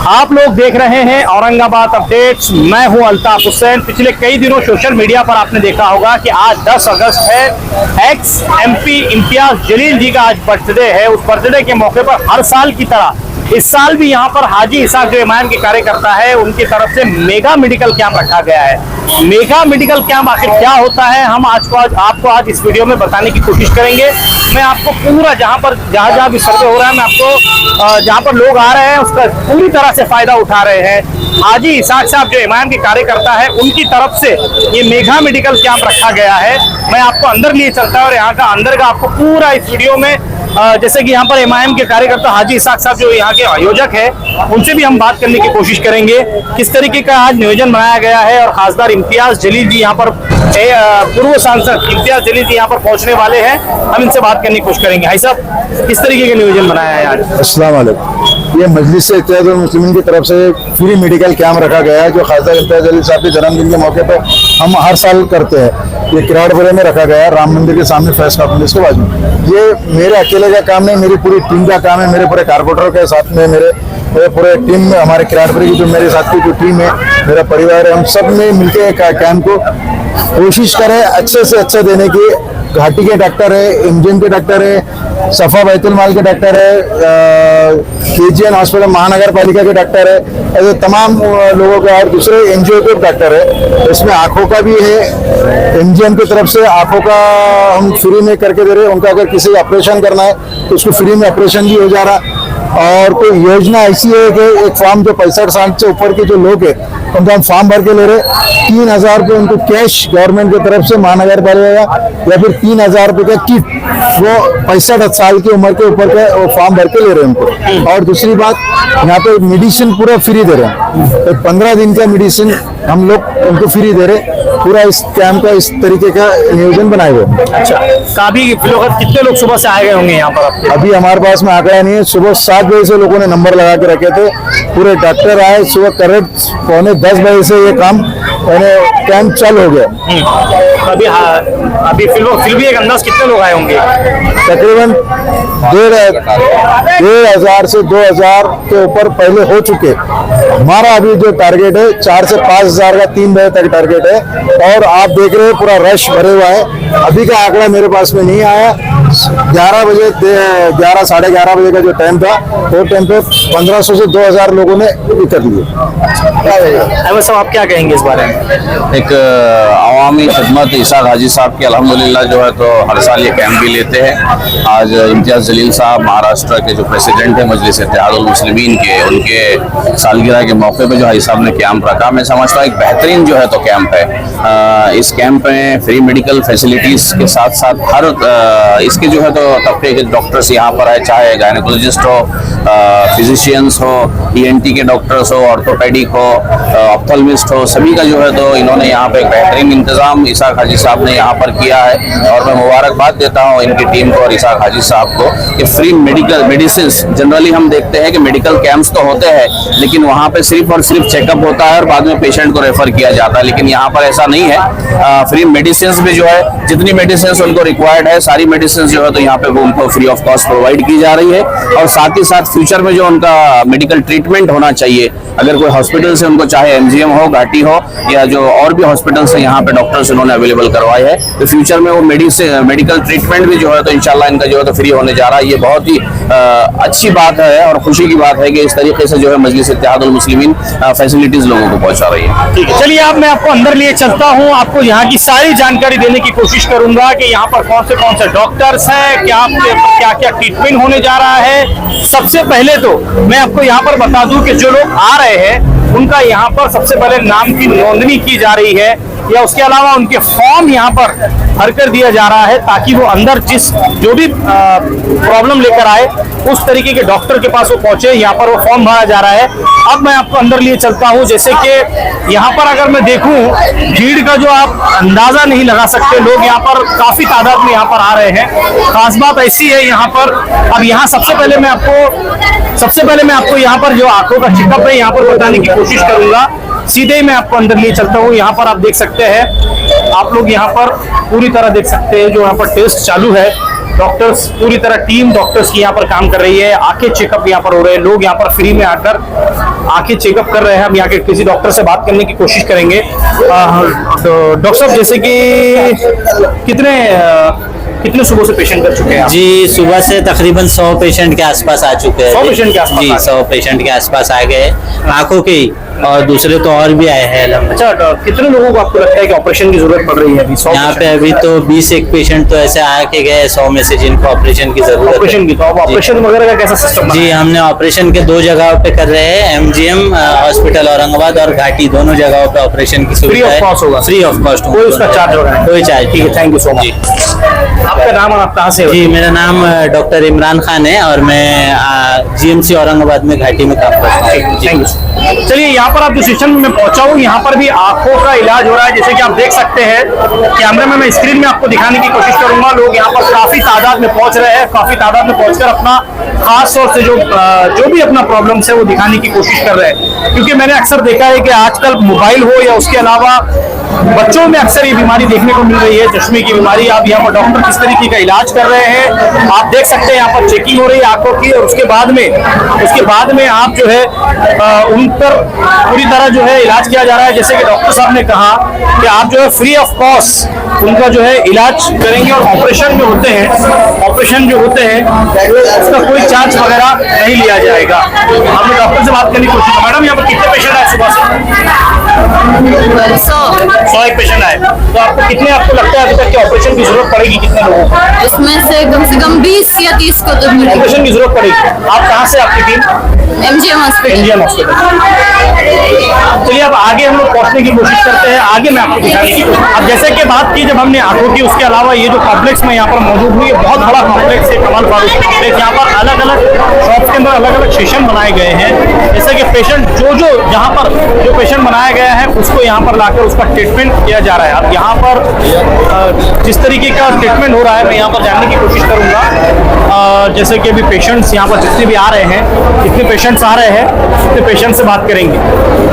आप लोग देख रहे हैं औरंगाबाद अपडेट्स। मैं हूं अल्ताफ हुसैन। पिछले कई दिनों सोशल मीडिया पर आपने देखा होगा कि आज 10 अगस्त है। एक्स एमपी इम्तियाज जलील जी का आज बर्थडे है। उस बर्थडे के मौके पर हर साल की तरह इस साल भी यहाँ पर हाजी इसाक जो इमाम के कार्यकर्ता है उनकी तरफ से मेगा मेडिकल कैंप रखा गया है। मेगा मेडिकल कैंप आखिर क्या होता है हम आपको आज इस वीडियो में बताने की कोशिश करेंगे। मैं आपको पूरा जहाँ भी सर्वे हो रहा है मैं आपको जहाँ पर लोग आ रहे हैं उसका पूरी तरह से फायदा उठा रहे हैं। हाजी इसाक साहब जो इमाम के कार्यकर्ता है उनकी तरफ से ये मेगा मेडिकल कैंप रखा गया है। मैं आपको अंदर लिए चलता है और यहाँ का अंदर का आपको पूरा इस वीडियो में जैसे कि यहाँ पर इमाम के कार्यकर्ता हाजी इसाक साहब जो यहाँ के आयोजक है उनसे भी हम बात करने की कोशिश करेंगे किस तरीके का आज नियोजन बनाया गया है। और खासदार इम्तियाज जलील जी यहाँ पर पूर्व सांसद इम्तियाज जलील जी यहाँ पर पहुंचने वाले हैं। हम इनसे बात करने की कोशिश करेंगे। भाई साहब किस तरीके का नियोजन बनाया है आज? अस्सलाम वालेकुम। ये मजलिस इत्तेहाद मुस्लिमीन की तरफ से फ्री मेडिकल कैंप रखा गया है जो खासदार इम्तियाज जलील साहब के जन्मदिन के मौके पर हम हर साल करते हैं। ये किराड़पुरे में रखा गया है, राम मंदिर के सामने फैसला पुलिस के बाजू। ये मेरे अकेले का काम नहीं, मेरी पूरी टीम का काम है। मेरे पूरे कारपोरेटर के साथ में मेरे पूरे टीम में हमारे किराड़पुरे की जो मेरे साथ की जो टीम है, मेरा परिवार है, हम सब ने मिलकर कैंप को कोशिश करें अच्छे से अच्छा देने की। घाटी के डॉक्टर है, एमजीएम के डॉक्टर है, सफा बैतुल माल के डॉक्टर है, केजीएन हॉस्पिटल महानगर पालिका के डॉक्टर है, ऐसे तमाम लोगों के और दूसरे एनजीओ के डॉक्टर है। इसमें आंखों का भी है, एमजीएम की तरफ से आंखों का हम फ्री में करके दे रहे हैं। उनका अगर किसी ऑपरेशन करना है तो उसको फ्री में ऑपरेशन भी हो जा रहा। और कोई योजना ऐसी है कि एक फॉर्म जो 65 साल से ऊपर के जो लोग हैं उनको हम फॉर्म भर के ले रहे, 3000 रुपये उनको कैश गवर्नमेंट की तरफ से महानगर पालिका या फिर 3000 रुपये का किट वो 65 साल की उम्र के ऊपर का वो फॉर्म भर के ले रहे हैं उनको। और दूसरी बात यहाँ पे मेडिसिन पूरा फ्री दे रहे हैं। 15 दिन का मेडिसिन हम लोग उनको फ्री दे रहे। पूरा इस कैंप का इस तरीके का नियोजन बनाए हुए। अच्छा, काफी कितने लोग सुबह से आए गए होंगे यहाँ पर? अभी हमारे पास में आंकड़ा नहीं है। सुबह 7 बजे से लोगों ने नंबर लगा के रखे थे। पूरे डॉक्टर आए सुबह करेक्ट 9:45 बजे से ये काम कैंप चालू हो गया। अभी फिर भी एक अंदाज कितने लोग आए होंगे? तकरीबन 1,500 से 2,000 के ऊपर पहले हो चुके। हमारा अभी जो टारगेट है 4 से 5,000 का 3 बजे तक टारगेट है। और आप देख रहे हैं पूरा रश भरे हुआ है। अभी का आंकड़ा मेरे पास में नहीं आया। 11 बजे 11 साढ़े 11 बजे का जो टाइम था वो टाइम पे 1500 से 2000 लोगों ने कर लिए। आप क्या कहेंगे इस बारे में? एक अवामी खिदमत इसाक हाजी साहब की अल्हम्दुलिल्लाह जो है तो हर साल ये कैंप भी लेते हैं। आज इम्तियाज जलील साहब महाराष्ट्र के जो प्रेसिडेंट है मजलिस इत्तेहादुल मुस्लिमीन के, उनके सालगिरह के मौके पे जो हाजी साहब ने कैंप रखा, मैं समझता हूँ एक बेहतरीन जो है तो कैंप है। इस कैंप में फ्री मेडिकल फैसिलिटीज के साथ साथ हर इसके जो है तो तबके के डॉक्टर्स यहाँ पर है, चाहे गायनेकोलॉजिस्ट हो, फिजिशियंस हो, ईएनटी के डॉक्टर्स हो, ऑर्थोपेडिक हो, ऑप्थल्मिस्ट हो, सभी का जो है तो इन्होंने यहाँ पे एक बेहतरीन इंतजाम इसाक हाजी साहब ने यहाँ पर किया है। और मैं मुबारकबाद देता हूँ इनकी टीम को और इसाक हाजी साहब को कि फ्री मेडिकल मेडिसिन। जनरली हम देखते हैं कि मेडिकल कैंप्स तो होते हैं लेकिन वहाँ पे सिर्फ और सिर्फ चेकअप होता है और बाद में पेशेंट को रेफर किया जाता है, लेकिन यहाँ पर ऐसा नहीं है। फ्री मेडिसिन भी जो है जितनी मेडिसिन उनको रिक्वायर्ड है सारी मेडिसिन जो है तो यहाँ पे वो उनको फ्री ऑफ कॉस्ट प्रोवाइड की जा रही है। और साथ ही साथ फ्यूचर में जो उनका मेडिकल ट्रीटमेंट होना चाहिए, अगर कोई हॉस्पिटल से उनको चाहे एमजीएम हो, घाटी हो या जो और भी हॉस्पिटल से यहाँ पे डॉक्टर्स उन्होंने अवेलेबल करवाए हैं, तो फ्यूचर में वो मेडिकल ट्रीटमेंट भी जो है तो इंशाल्लाह इनका जो है तो फ्री होने जा रहा है। ये बहुत ही अच्छी बात है और खुशी की बात है कि इस तरीके से जो है मजलिस इत्तेहादुल मुस्लिमीन फैसिलिटीज लोगों को पहुंचा रही है। ठीक है, चलिए अब मैं आपको अंदर लिए चलता हूँ। आपको यहाँ की सारी जानकारी देने की कोशिश करूंगा कि यहाँ पर कौन से डॉक्टर्स हैं, क्या क्या ट्रीटमेंट होने जा रहा है। सबसे पहले तो मैं आपको यहाँ पर बता दूं कि जो लोग आ रहे हैं उनका यहाँ पर सबसे पहले नाम की नोंदनी की जा रही है या उसके अलावा उनके फॉर्म यहाँ पर भर कर दिया जा रहा है ताकि वो अंदर जो भी प्रॉब्लम लेकर आए उस तरीके के डॉक्टर के पास वो पहुंचे। यहाँ पर वो फॉर्म भरा जा रहा है। अब मैं आपको अंदर लिए चलता हूँ। जैसे कि यहाँ पर अगर मैं देखूं भीड़ का जो आप अंदाजा नहीं लगा सकते, लोग यहाँ पर काफी तादाद में यहाँ पर आ रहे हैं। खास बात ऐसी है यहाँ पर, अब यहाँ सबसे पहले मैं आपको यहाँ पर जो आंखों का चेकअप है यहाँ पर बताने की कोशिश करूंगा। सीधे ही मैं आपको अंदर लिए चलता हूँ। यहाँ पर आप देख सकते हैं, आप लोग यहाँ पर पूरी तरह देख सकते हैं जो यहाँ पर टेस्ट चालू है डॉक्टर्स पूरी तरह टीम डॉक्टर्स की यहाँ पर काम कर रही है। आंखें चेकअप यहाँ पर हो रहे हैं, लोग यहाँ पर फ्री में आकर आंखें चेकअप कर रहे हैं। हम यहाँ के किसी डॉक्टर से बात करने की कोशिश करेंगे। तो डॉक्टर साहब, जैसे कि कितने सुबह से पेशेंट कर चुके हैं आप? जी, सुबह से तकरीबन 100 पेशेंट के आसपास आ चुके हैं। 100 पेशेंट के आसपास जी, आ गए? 100 पेशेंट के आसपास आ गए, आंखों के ही, और दूसरे तो और भी आए हैं। अच्छा, कितने लोगों को आपको लगता है कि ऑपरेशन की जरूरत पड़ रही है अभी? 100 यहाँ पे अभी तो 20 एक पेशेंट तो ऐसे आके गए 100 में से जिनको ऑपरेशन की जरूरत है। ऑपरेशन की, तो अब ऑपरेशन वगैरह का कैसा सिस्टम? जी, हमने ऑपरेशन के 2 जगहों पे कर रहे हैं, MGM हॉस्पिटल औरंगाबाद और घाटी, दोनों जगहों पे ऑपरेशन की फ्री सुविधा ऑफ है। कॉस्ट होगा? फ्री ऑफ कॉस्ट, कोई उसका चार्ज होगा? कोई चार्ज। ठीक है, थैंक यू सो मच। आपका नाम और आप कहाँ से हो? जी, मेरा नाम डॉक्टर इमरान खान है और मैं GMC औरंगाबाद में घाटी में काम करता हूँ। Thank you. चलिए, यहाँ पर आप जो सेशन में पहुंचा हूँ, यहाँ पर भी आंखों का इलाज हो रहा है। जैसे कि आप देख सकते हैं कैमरे में, मैं स्क्रीन में आपको दिखाने की कोशिश करूंगा। लोग यहाँ पर काफी तादाद में पहुंच रहे हैं, काफी तादाद में पहुंचकर अपना खास तौर से जो भी अपना प्रॉब्लम्स है वो दिखाने की कोशिश कर रहे हैं। क्योंकि मैंने अक्सर देखा है कि आजकल मोबाइल हो या उसके अलावा बच्चों में अक्सर ये बीमारी देखने को मिल रही है, चश्मे की बीमारी। अब यहाँ पर डॉक्टर किस तरीके का इलाज कर रहे हैं आप देख सकते हैं। यहाँ पर चेकिंग हो रही है आंखों की, और उसके बाद में आप जो है उन पर पूरी तरह जो है इलाज किया जा रहा है। जैसे कि डॉक्टर साहब ने कहा कि आप जो है फ्री ऑफ कॉस्ट उनका जो है इलाज करेंगे, और ऑपरेशन जो होते हैं उसका कोई चार्ज वगैरह नहीं लिया जाएगा। हमने डॉक्टर से बात करने की कोशिश की। मैडम, यहाँ पर कितने पेशेंट आए सुबह से? 100 एक पेशेंट आए। तो आपको लगता है अभी तक कि ऑपरेशन की जरूरत पड़ेगी कितने लोगों को? इसमें से कम 20 या 30 को तो मिलेगी। ऑपरेशन की जरूरत पड़ेगी। आप कहाँ से, आपकी टीम? MGM hospital. चलिए, अब आगे हम लोग पहुंचने की कोशिश करते हैं। आगे मैं आपको दिखाने की कोशिश। अब जैसे कि बात की जब हमने आंखों की, उसके अलावा ये जो कॉम्प्लेक्स में यहाँ पर मौजूद हुई, बहुत बड़ा कॉम्प्लेक्स है कमाल फारूक कॉम्प्लेक्स। यहाँ पर अलग अलग शॉप्स के अंदर अलग अलग सेशन बनाए गए हैं। जैसे कि पेशेंट जहाँ पर जो पेशेंट बनाया गया है उसको यहाँ पर लाकर उसका ट्रीटमेंट किया जा रहा है। अब यहाँ पर जिस तरीके का ट्रीटमेंट हो रहा है, मैं यहाँ पर जानने की कोशिश करूँगा। जैसे कि अभी पेशेंट्स यहाँ पर जितने भी आ रहे हैं, जितने पेशेंट्स आ रहे हैं, उतने पेशेंट से बात करेंगे।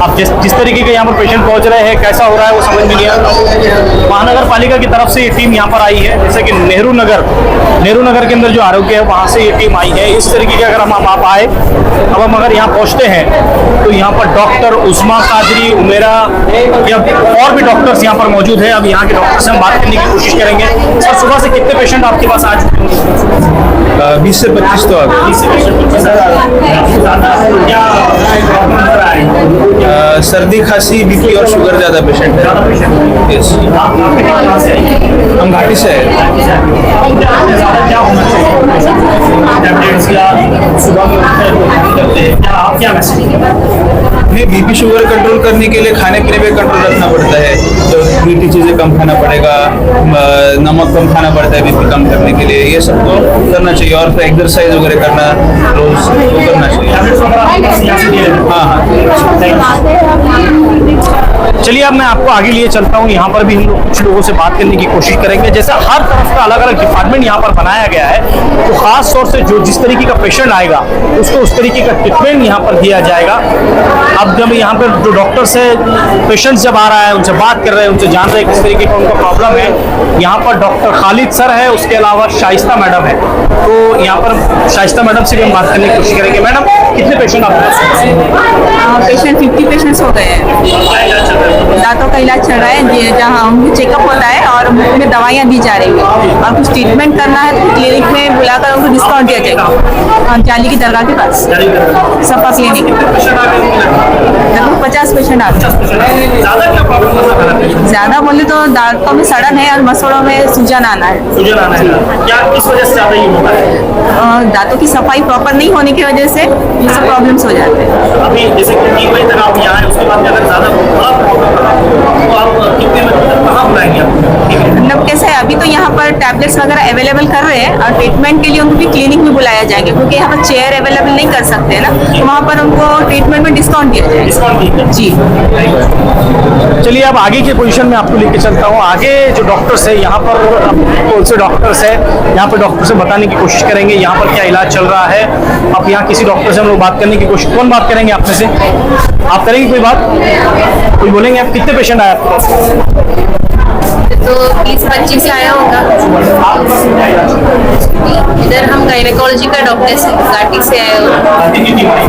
अब जिस तरीके के यहाँ पर पेशेंट पहुँच रहे हैं, कैसा हो रहा है वो समझ में नहीं आ रहा। महानगर पालिका की तरफ से ये टीम यहाँ पर आई है। जैसे कि नेहरू नगर के अंदर जो आरोग्य है वहाँ से ये टीम आई है। इस तरीके के अगर आप आए, अब हम अगर यहाँ पहुँचते हैं तो यहाँ पर डॉक्टर उस्मा कादरी, उमेरा या और भी डॉक्टर्स यहाँ पर मौजूद है। अब यहाँ के डॉक्टर से हम बात करने की कोशिश करेंगे। सर, सुबह से कितने पेशेंट आपके पास आ चुके हैं? 20 से 25 तो आ गए। 20 से 25 सर्दी, खांसी, बीपी और शुगर ज्यादा पेशेंट है। यस, हम घाटी से है। क्या होना चाहिए टैबलेट्स या सुबह में उठते हैं, क्या आप क्या मैसेज? नहीं, बीपी शुगर कंट्रोल करने के लिए खाने पीने पे कंट्रोल रखना पड़ता है। तो मीठी चीज़ें कम खाना पड़ेगा, नमक कम खाना पड़ता है बीपी कम करने के लिए। ये सब तो करना चाहिए, और फिर एक्सरसाइज वगैरह करना रोज तो करना चाहिए। हाँ। चलिए, अब मैं आपको आगे लिए चलता हूँ। यहाँ पर भी हम लोग कुछ लोगों से बात करने की कोशिश करेंगे। जैसा हर तरफ का अलग अलग डिपार्टमेंट यहाँ पर बनाया गया है, तो खास तौर से जिस तरीके का पेशेंट आएगा उसको उस तरीके का ट्रीटमेंट यहाँ पर दिया जाएगा। अब जब यहाँ पर जो डॉक्टर्स है, पेशेंट्स जब आ रहा है, उनसे बात कर रहे हैं, उनसे जान रहे हैं किस तरीके का उनका प्रॉब्लम है। यहाँ पर डॉक्टर खालिद सर है, उसके अलावा शाइस्ता मैडम है। तो यहाँ पर शाइस्ता मैडम से भी हम बात करने की कोशिश करेंगे। मैडम, कितने पेशेंट आपके पास? पेशेंट 50 पेशेंट्स हो गए हैं। दांतों का इलाज चल रहा है, जहाँ उनको चेकअप होता है और मुफ्त में दवाइयाँ दी जा रही है। और कुछ ट्रीटमेंट करना है तो क्लिनिक में बुलाकर उनको डिस्काउंट दिया जाएगा। जाली की दरगाह के पास सफा क्लिनिक, लगभग 50 पेशेंट आते हैं। ज्यादा बोले तो दांतों में सड़न है और मसोड़ों में सूजन आना है। क्या किस वजह से ज्यादा ये होता है? दांतों की सफाई प्रॉपर नहीं होने की वजह से ये सब प्रॉब्लम्स हो जाते हैं। अभी जैसे कि 3 बजे तक आप यहाँ आए, उसके बाद में अगर ज्यादा बड़ा प्रॉब्लम रहा तो आप कितने बजे तक कहाँ बुलाएंगे आप? मतलब कैसे है, अभी तो यहाँ पर टैबलेट्स वगैरह अवेलेबल कर रहे हैं, और ट्रीटमेंट के लिए उनको भी क्लिनिक में बुलाया जाएगा, क्योंकि यहाँ पर चेयर अवेलेबल नहीं कर सकते ना, तो वहाँ पर उनको ट्रीटमेंट में डिस्काउंट दिया जाएगा। डिस्काउंट दीजिए। जी। चलिए, अब आगे की पोजीशन में आपको लेके चलता हूँ। आगे जो डॉक्टर्स है यहाँ पर, कौन से डॉक्टर्स है यहाँ पर, डॉक्टर से बताने की कोशिश करेंगे यहाँ पर क्या इलाज चल रहा है। अब यहाँ किसी डॉक्टर से हम लोग बात करने की कोशिश, कौन बात करेंगे आप में से? आप करेंगे कोई बात? कोई बोलेंगे? आप कितने पेशेंट आए आपके पास? तो 20-25 आया होगा। इधर हम गायनेकोलॉजी का डॉक्टर से घाटी से आए हो,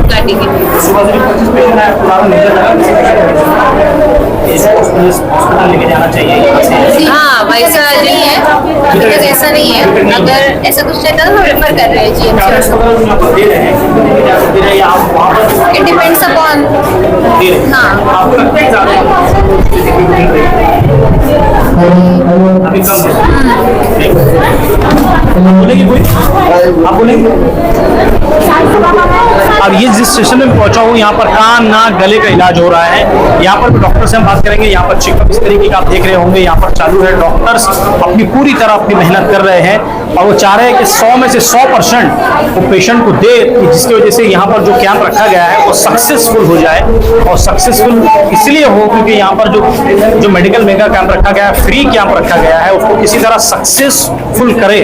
घाटी के। लेके जाना चाहिए। हाँ, वैसा नहीं है, अभी तक ऐसा नहीं है। अगर ऐसा कुछ रहता तो हम रेफर कर रहे हैं GMC। इट डिपेंड्स अपॉन, हाँ। बोलेंगे कोई? आप बोलेंगे? अब ये जिस स्टेशन में पहुंचा हूँ, यहाँ पर कान नाक गले का इलाज हो रहा है। यहाँ पर डॉक्टर से हम बात करेंगे। यहाँ पर चेकअप इस तरीके का आप देख रहे होंगे यहाँ पर चालू है। डॉक्टर्स अपनी पूरी तरह अपनी मेहनत कर रहे हैं और वो चाह रहे हैं कि 100 में से 100% वो पेशेंट को दे, जिसकी वजह से यहाँ पर जो कैंप रखा गया है वो सक्सेसफुल हो जाए। और सक्सेसफुल इसलिए हो क्योंकि यहाँ पर जो मेडिकल मेगा कैंप रखा गया है, फ्री कैंप रखा गया है, उसको किसी तरह सक्सेसफुल करे,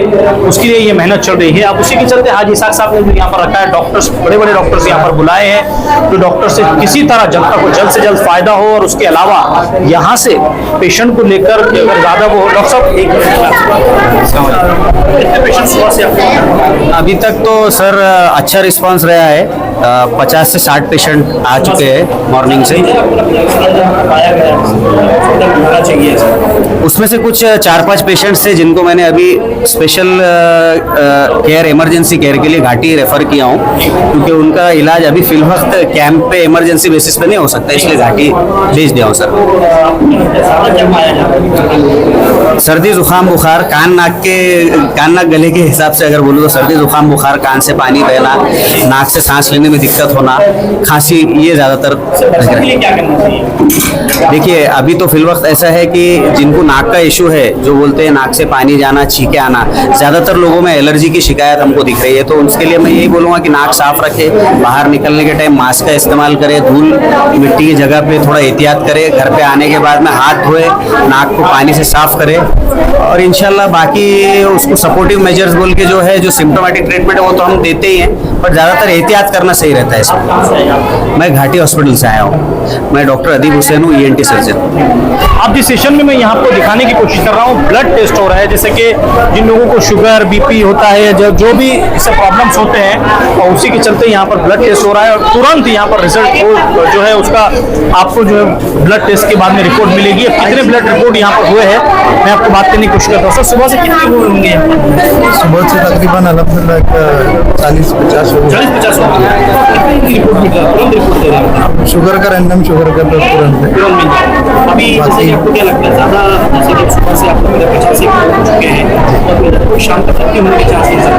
उसके लिए ये मेहनत चल रही है। अब उसी के चलते हाजी इसाक साहब ने भी यहाँ पर रखा है। डॉक्टर्स, बड़े बड़े डॉक्टर्स यहाँ पर बुलाए हैं, तो डॉक्टर से किसी तरह जनता को जल्द से जल्द फायदा हो। और उसके अलावा यहाँ से पेशेंट को लेकर अगर ज्यादा वो, डॉक्टर साहब पेशेंट सुबह से अभी तक तो सर अच्छा रिस्पांस रहा है। 50 से 60 पेशेंट आ चुके हैं मॉर्निंग से। उसमें से कुछ 4-5 पेशेंट्स थे जिनको मैंने अभी स्पेशल केयर, इमरजेंसी केयर के लिए घाटी रेफर किया हूँ, क्योंकि उनका इलाज अभी फिलहाल कैंप पे इमरजेंसी बेसिस पे नहीं हो सकता, इसलिए घाटी भेज दिया हूँ सर। सर्दी जुकाम बुखार, कान नाक गले के हिसाब से अगर बोलूँ तो सर्दी जुकाम बुखार, कान से पानी बहना, नाक से सांस लेने में दिक्कत होना, खांसी, ये ज़्यादातर। देखिए अभी तो फिल वक्त ऐसा है कि जिनको नाक का इशू है, जो बोलते हैं नाक से पानी जाना, छींके आना, ज़्यादातर लोगों में एलर्जी की शिकायत हमको दिख रही है। तो उसके लिए मैं यही बोलूँगा कि नाक साफ रखे, बाहर निकलने के टाइम मास्क का इस्तेमाल करें, धूल मिट्टी की जगह पे थोड़ा एहतियात करें, घर पे आने के बाद में हाथ धोए, नाक को पानी से साफ करें। और इंशाल्लाह बाकी उसको सपोर्टिव मेजर्स बोल के जो है, जो सिम्टोमेटिक ट्रीटमेंट है वो तो हम देते ही हैं, पर ज़्यादातर एहतियात करना सही रहता है इसमें। मैं घाटी हॉस्पिटल से आया हूँ, मैं डॉक्टर अदीब हुसैन हूँ, ENT सर्जन। अब जिस सेशन में मैं यहाँ आपको दिखाने की कोशिश कर रहा हूँ, ब्लड टेस्ट हो रहा है। जैसे कि जिन लोगों को शुगर, BP होता है, जो भी इससे प्रॉब्लम्स होते हैं, और उसी के चलते यहाँ पर ब्लड टेस्ट हो रहा है। और तुरंत यहाँ पर रिजल्ट जो है उसका आपको जो है ब्लड टेस्ट के बाद में रिपोर्ट मिलेगी। कितने ब्लड रिपोर्ट यहाँ पर हुए हैं मैं आपको बात करने की कोशिश करता हूँ। सर सुबह से कितने हुए होंगे? सुबह से तकरीबन अलहमदुलिल्लाह 40-50 शुगर का रैंडम शुगर का तो तुरंत अभी जैसे कि आपको क्या लगता है, ज़्यादा जैसे कि सुबह से आपको 50 हो चुके हैं, तो शाम तक कितने होने के चांसेस हैं?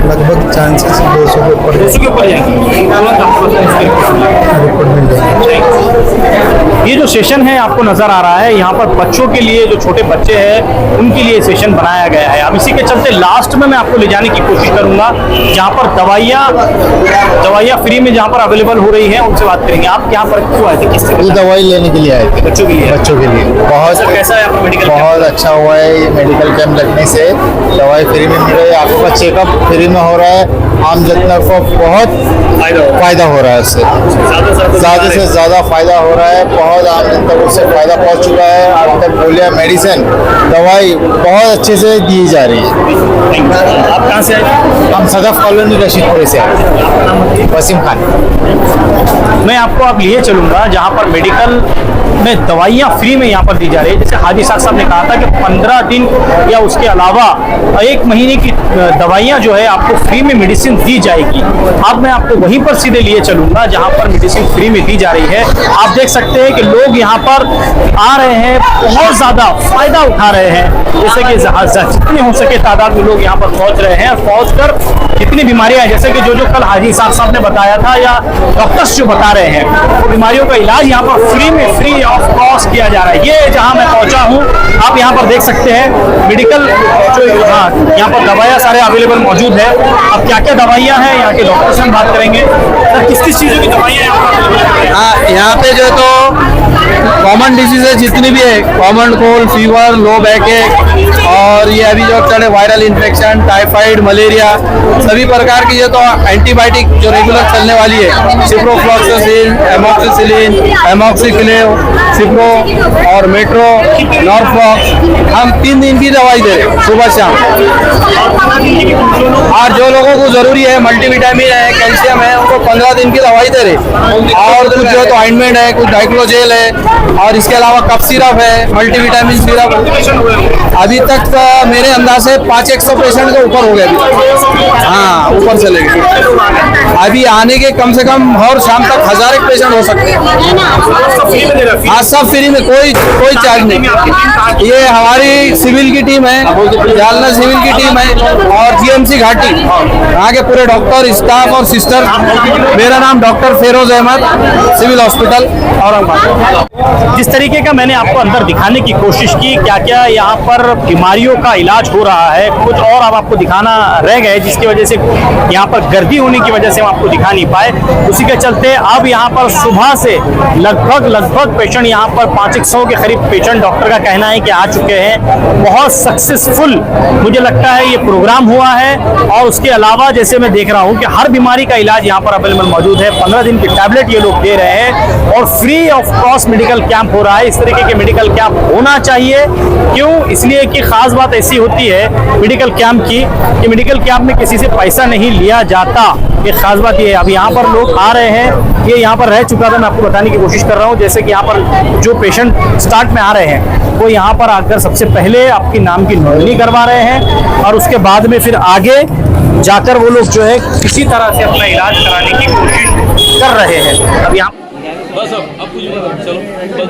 लगभग चांसेस 200 के ऊपर जाएंगे। रिपोर्ट मिल जाएगी। ये जो सेशन है आपको नजर आ रहा है, यहाँ पर बच्चों के लिए, जो छोटे बच्चे हैं उनके लिए सेशन बनाया गया है। अब इसी के चलते लास्ट में मैं आपको ले जाने की कोशिश करूंगा जहाँ पर दवाइयाँ फ्री में जहाँ पर अवेलेबल हो रही है, उनसे बात करेंगे। आप यहाँ पर क्यों आए थे? किस तरह दवाई लेने के लिए आए थे? बच्चों के लिए। बहुत कैसा है आपका मेडिकल? बहुत अच्छा हुआ है। ये मेडिकल कैंप लगने से दवाई फ्री में मिल रही है, आपका चेकअप फ्री में हो रहा है, आम जनता को बहुत फायदा हो रहा है। इससे ज़्यादा से ज़्यादा फायदा हो रहा है, बहुत आम जनता को उससे फायदा पहुंच चुका है। आज तक गोलियाँ, मेडिसिन, दवाई बहुत अच्छे से दी जा रही है। आप कहाँ से आए? हम सदफ कॉलोनी रशीदपुर से आए, वसीम खान। मैं आपको अब लिए चलूंगा जहाँ पर मेडिकल में दवाइयाँ फ्री में यहाँ पर दी जा रही है। जैसे हाजी साहब ने कहा था कि 15 दिन या उसके अलावा 1 महीने की दवाइयाँ जो है आपको फ्री में मेडिसिन दी जाएगी। अब मैं आपको वहीं पर सीधे लिए चलूंगा जहाँ पर मेडिसिन फ्री में दी जा रही है। आप देख सकते हैं कि लोग यहाँ पर आ रहे हैं, बहुत ज़्यादा फायदा उठा रहे हैं। जैसे कि जितने हो सके तादाद में लोग यहाँ पर पहुँच रहे हैं, पहुँच कर जितनी बीमारियाँ हैं, जैसे कि जो कल हाजी साहब ने बताया था या डॉक्टर्स जो बता रहे हैं, वो बीमारियों का इलाज यहाँ पर फ्री ऑफ कॉस्ट किया जा रहा है। ये जहाँ मैं पहुँचा हूँ, आप यहाँ पर देख सकते हैं मेडिकल जो यहाँ पर दवाइयाँ सारे अवेलेबल मौजूद है। अब क्या क्या दवाइयाँ हैं, यहाँ के डॉक्टर से हम बात करेंगे। सर किस चीज़ों की दवाइयाँ यहाँ पर? हाँ, यहाँ पे जो है तो कॉमन डिजीजेज जितनी भी है, common cold, fever, low back और ये अभी जो चले वायरल इन्फेक्शन, टाइफाइड, मलेरिया, सभी प्रकार की ये तो एंटीबायोटिक जो रेगुलर चलने वाली है, सिप्रोफ्लॉक्सासिन, एमॉक्सिसिलिन, एमॉक्सिक्लेव, सिप्रो और मेट्रो, नॉर्फ्लॉक्स, हम 3 दिन की दवाई दे रहे हैं सुबह शाम। और जो लोगों को जरूरी है, मल्टीविटामिन है, कैल्शियम है, उनको 15 दिन की दवाई दे रहे। और कुछ जो तो ऑइंटमेंट है, कुछ डाइक्लोजेल है और इसके अलावा कफ सिरप है, मल्टीविटामिन सिरप। अभी तक मेरे अंदाज से 500 पेशेंट के ऊपर हो गए, हाँ ऊपर चले गए। अभी आने के कम से कम और शाम तक 1000 एक पेशेंट हो सकते हैं। हाँ सब फ्री में, कोई चार्ज नहीं। ये हमारी सिविल की टीम है, जालना सिविल की टीम है और जीएमसी घाटी, यहाँ के पूरे डॉक्टर, स्टाफ और सिस्टर। मेरा नाम doctor Feroz Ahmed, civil hospital Aurangabad. जिस तरीके का मैंने आपको अंदर दिखाने की कोशिश की, क्या क्या यहाँ पर बीमारियों का इलाज हो रहा है, कुछ और अब आपको दिखाना रह गए, जिसकी वजह से यहाँ पर गर्दी होने की वजह से हम आपको दिखा नहीं पाए। उसी के चलते अब यहाँ पर सुबह से लगभग पेशेंट यहाँ पर 500 के करीब पेशेंट डॉक्टर का कहना है कि आ चुके हैं। बहुत सक्सेसफुल मुझे लगता है ये प्रोग्राम हुआ है। और उसके अलावा जैसे मैं देख रहा हूँ कि हर बीमारी का इलाज यहाँ पर अवेलेबल मौजूद है। 15 दिन की टैबलेट ये लोग दे रहे हैं और free of cost medical camp हो रहा है। इस तरीके के मेडिकल कैंप होना चाहिए। क्यों? इसलिए कि खास बात ऐसी होती है मेडिकल कैंप की कि मेडिकल कैंप में किसी से पैसा नहीं लिया जाता। ये खास बात ये है। अब यहाँ पर लोग आ रहे हैं, ये यहाँ पर रह चुका था, मैं आपको बताने की कोशिश कर रहा हूँ। जैसे कि यहाँ पर जो पेशेंट स्टार्ट में आ रहे हैं वो यहाँ पर आकर सबसे पहले आपके नाम की नोंदनी करवा रहे हैं और उसके बाद में फिर आगे जाकर वो लोग जो है किसी तरह से अपना इलाज कराने की कोशिश कर रहे हैं। अब यहाँ बस अब कुछ मत चलो बस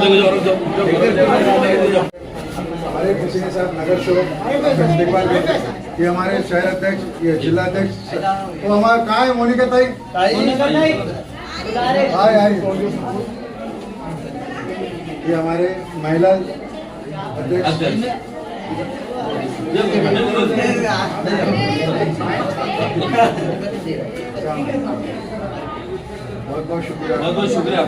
हमारे किसी के साथ नगर सेवक देखभाल करते हैं, ये हमारे शहर अध्यक्ष, ये जिला अध्यक्ष, तो हमारा कहाँ है मोनिका ताई? ये हमारे महिला अध्यक्ष। बहुत शुक्रिया, बहुत शुक्रिया।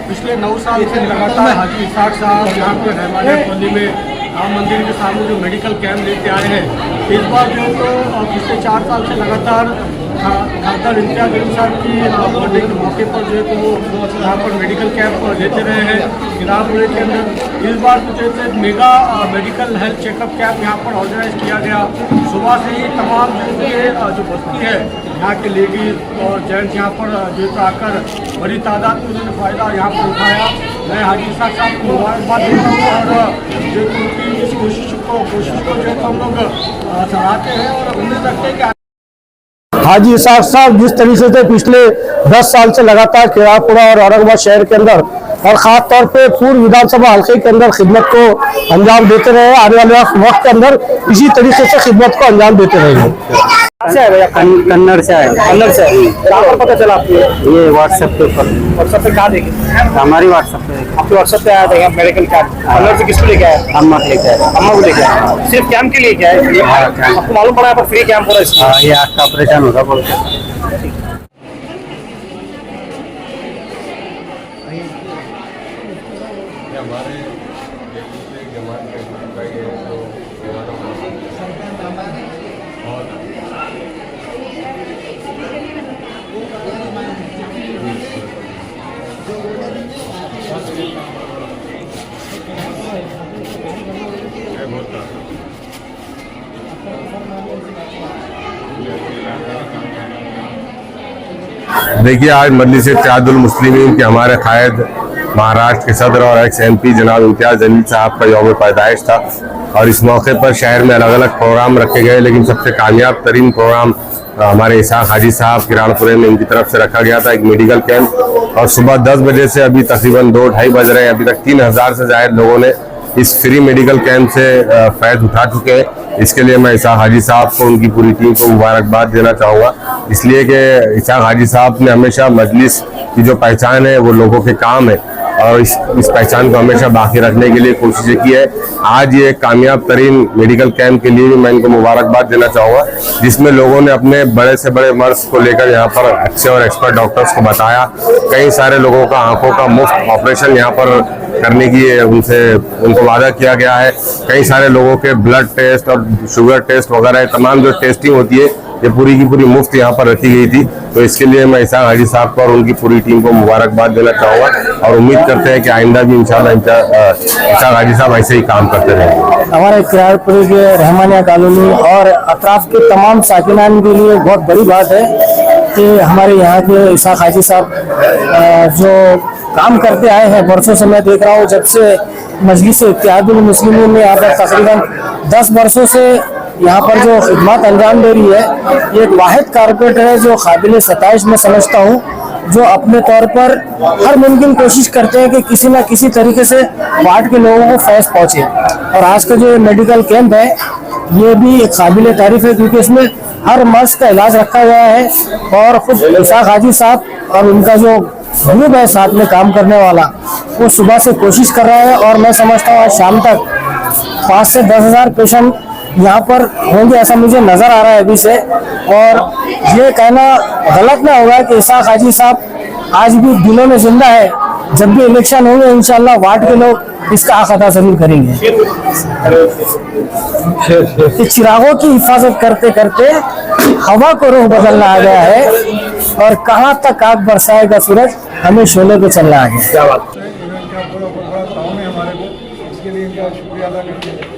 पिछले 9 साल से लगातार हाजी इसाक साहब यहाँ पे रहमानिया कॉलोनी में राम मंदिर के सामने जो मेडिकल कैंप लेके आए हैं, इस बार जो तो पिछले 4 साल से लगातार खासदार इम्तियाज जलील साहब की बर्थडे के मौके पर जो है तो वो यहाँ पर मेडिकल कैंप लेते रहे हैं किरापुरे के अंदर। इस बार तो जैसे mega medical health checkup camp यहाँ पर ऑर्गेनाइज किया गया। सुबह से ही तमाम जो बस्ती है यहाँ के लेडीज और जेंट्स यहाँ पर जो आकर बड़ी तादाद में उन्होंने फ़ायदा यहाँ पर उठाया। मैं हाजी इसाक साहब को मुबारकबाद देता हूँ और जो उनकी इस कोशिश को जो है हम लोग सराहते हैं और उम्मीद रखते हैं कि हाजी इसाक साहब जिस तरीके से पिछले 10 साल से लगातार किरापुरा और औरंगाबाद शहर के अंदर और खास तौर पे पूर्व विधानसभा हल्के के अंदर खिदमत को अंजाम देते रहे, आने वाले वक्त के अंदर इसी तरीके से खिदमत को अंजाम देते रहेंगे। कन्नड़ से आए। कन्नड़ से कहाँ पर पता चला आपको? ये व्हाट्सएप के ऊपर। व्हाट्सएप पे कहाँ देखे? हमारी व्हाट्सएप पे। आपके व्हाट्सएप पे आया था मेडिकल कैंप। कन्नड़ से किसको लेके आया? अम्मा को लेके आए। अम्मा को लेके आया। सिर्फ कैंप के लिए क्या है? आपको मालूम पड़ा यहाँ पर फ्री कैंप हो रहा है? ये आँख का ऑपरेशन होगा बोलते। देखिए, आज मजलिस इत्तेहादुल मुस्लिमीन के हमारे कायद महाराष्ट्र के सदर और एक्स MP जनाब इम्तियाज जलील साहब का यौम पैदाइश था और इस मौके पर शहर में अलग अलग प्रोग्राम रखे गए, लेकिन सबसे कामयाब तरीन प्रोग्राम हमारे इसाक हाजी साहब किरानपुरे में इनकी तरफ से रखा गया था, एक मेडिकल कैंप। और सुबह 10 बजे से अभी तकरीबन 2-2:30 बज रहे हैं, अभी तक 3000 से ज्यादा लोगों ने इस फ्री मेडिकल कैंप से फैज़ उठा चुके हैं। इसके लिए मैं इसाक हाजी साहब को, उनकी पूरी टीम को मुबारकबाद देना चाहूँगा, इसलिए कि इसाक हाजी साहब ने हमेशा मजलिस की जो पहचान है वो लोगों के काम है और इस पहचान को हमेशा बाकी रखने के लिए कोशिशें की है। आज ये कामयाब तरीन मेडिकल कैंप के लिए भी मैं इनको मुबारकबाद देना चाहूँगा, जिसमें लोगों ने अपने बड़े से बड़े मर्ज को लेकर यहाँ पर अच्छे और एक्सपर्ट डॉक्टर्स को बताया। कई सारे लोगों का आंखों का मुफ्त ऑपरेशन यहाँ पर करने की उनको वादा किया गया है। कई सारे लोगों के ब्लड टेस्ट और शुगर टेस्ट वगैरह तमाम जो टेस्टिंग होती है ये पूरी की पूरी मुफ्त यहाँ पर रखी गई थी। तो इसके लिए मैं इसाक हाजी साहब को और उनकी पूरी टीम को मुबारकबाद देना चाहूँगा और उम्मीद करते हैं कि आइंदा भी इंशाल्लाह इसाक हाजी साहब ऐसे ही काम करते रहेंगे। हमारे किराड़पुरी के रहमानिया कॉलोनी और अतराफ के तमाम साकिनान के लिए बहुत बड़ी बात है कि हमारे यहाँ के इसाक हाजी साहब जो काम करते आए हैं वर्षों से। मैं देख रहा हूँ जब से मजलिस इत्तेहादुल मुस्लिमीन में यहाँ पर तकरीबन 10 वर्षों से यहाँ पर जो खिदमत अंजाम दे रही है, ये एक वाहिद कारपोरेटर है जो काबिल सताइश में समझता हूँ, जो अपने तौर पर हर मुमकिन कोशिश करते हैं कि किसी न किसी तरीके से वार्ड के लोगों को फैज़ पहुँचे। और आज का जो मेडिकल कैंप है ये भी एक काबिल तारीफ है, क्योंकि इसमें हर मर्ज का इलाज रखा गया है। और खुद इसाक हाजी साहब और उनका जो ग्रुप है साथ में काम करने वाला, वो सुबह से कोशिश कर रहा है और मैं समझता हूँ आज शाम तक 5 से 10 हज़ार पेशेंट यहाँ पर होंगे, ऐसा मुझे नजर आ रहा है अभी से। और ये कहना गलत ना होगा कि इसाक हाजी साहब आज भी दिलों में जिंदा है। जब भी इलेक्शन होंगे इंशाल्लाह वार्ड के लोग इसका हक अदा जरूर करेंगे। चिरागों की हिफाजत करते करते हवा को रुख बदलना आ गया है और कहाँ तक आग बरसाएगा सूरज, हमें शोले पे चलना आ गया। क्या बात है हमारे को, इसके लिए इनका शुक्रिया अदा करते हैं।